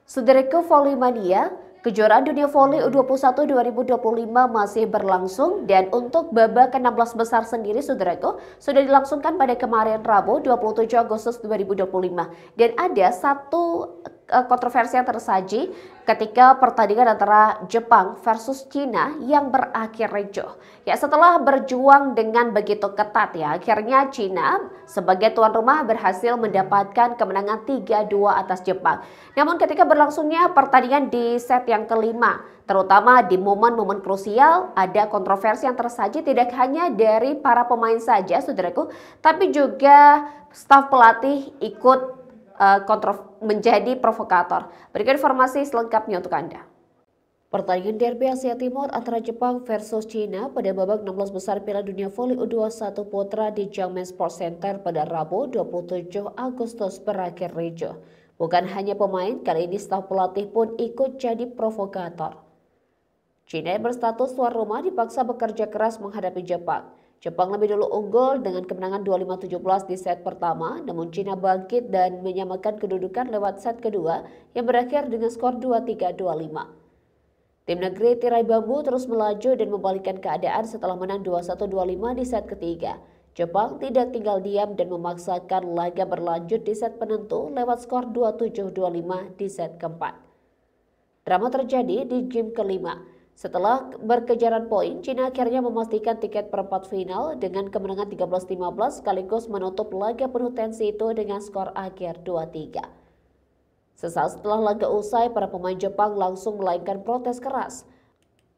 Saudaraku Volley-mania, kejuaraan dunia voli U21 2025 masih berlangsung dan untuk babak ke-16 besar sendiri saudaraku sudah dilangsungkan pada kemarin Rabu 27 Agustus 2025 dan ada satu kontroversi yang tersaji ketika pertandingan antara Jepang versus Cina yang berakhir ricuh. Ya, setelah berjuang dengan begitu ketat ya, akhirnya Cina sebagai tuan rumah berhasil mendapatkan kemenangan 3-2 atas Jepang. Namun ketika berlangsungnya pertandingan di set yang kelima, terutama di momen-momen krusial, ada kontroversi yang tersaji tidak hanya dari para pemain saja saudaraku, tapi juga staf pelatih ikut menjadi provokator. Berikan informasi selengkapnya untuk Anda. Pertandingan derby Asia Timur antara Jepang versus Cina pada babak 16 besar Piala Dunia Voli U21 Putra di Jiangmen Sports Center pada Rabu 27 Agustus berakhir ricuh. Bukan hanya pemain, kali ini staf pelatih pun ikut jadi provokator. Cina yang berstatus tuan rumah dipaksa bekerja keras menghadapi Jepang. Jepang lebih dulu unggul dengan kemenangan 25-17 di set pertama, namun Cina bangkit dan menyamakan kedudukan lewat set kedua yang berakhir dengan skor 2-3-2-5. Tim negeri tirai bambu terus melaju dan membalikkan keadaan setelah menang 2-1-2-5 di set ketiga. Jepang tidak tinggal diam dan memaksakan laga berlanjut di set penentu lewat skor 2-7-2-5 di set keempat. Drama terjadi di game kelima. Setelah berkejaran poin, Cina akhirnya memastikan tiket perempat final dengan kemenangan 13-15 sekaligus menutup laga penuh tensi itu dengan skor akhir 2-3. Sesaat setelah laga usai, para pemain Jepang langsung melayangkan protes keras.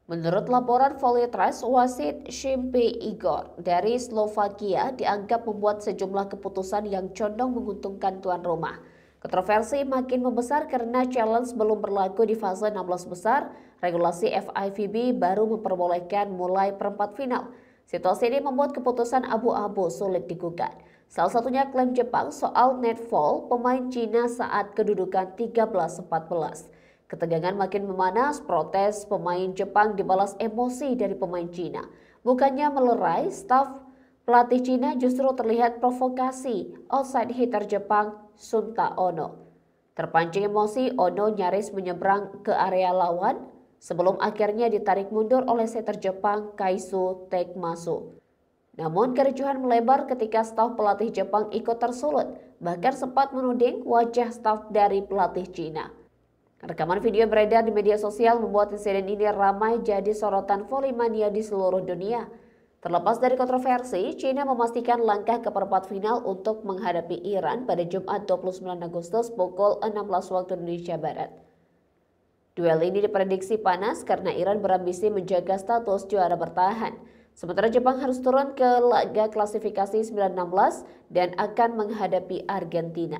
Menurut laporan Volley Trust, wasit Šimpi Igor dari Slovakia dianggap membuat sejumlah keputusan yang condong menguntungkan tuan rumah. Kontroversi makin membesar karena challenge belum berlaku di fase 16 besar, regulasi FIVB baru memperbolehkan mulai perempat final. Situasi ini membuat keputusan abu-abu sulit digugat. Salah satunya klaim Jepang soal netball pemain Cina saat kedudukan 13-14. Ketegangan makin memanas, protes pemain Jepang dibalas emosi dari pemain Cina. Bukannya melerai, staf pelatih Cina justru terlihat provokasi outside hitter Jepang Sunta Ono. Terpancing emosi, Ono nyaris menyeberang ke area lawan sebelum akhirnya ditarik mundur oleh setter Jepang Kaisu Tekmasu. Namun kericuhan melebar ketika staf pelatih Jepang ikut tersulut, bahkan sempat menuding wajah staf dari pelatih Cina. Rekaman video yang beredar di media sosial membuat insiden ini ramai jadi sorotan volley-mania di seluruh dunia. Terlepas dari kontroversi, Cina memastikan langkah ke perempat final untuk menghadapi Iran pada Jumat 29 Agustus pukul 16 waktu Indonesia Barat. Duel ini diprediksi panas karena Iran berambisi menjaga status juara bertahan. Sementara Jepang harus turun ke laga klasifikasi 9-16 dan akan menghadapi Argentina.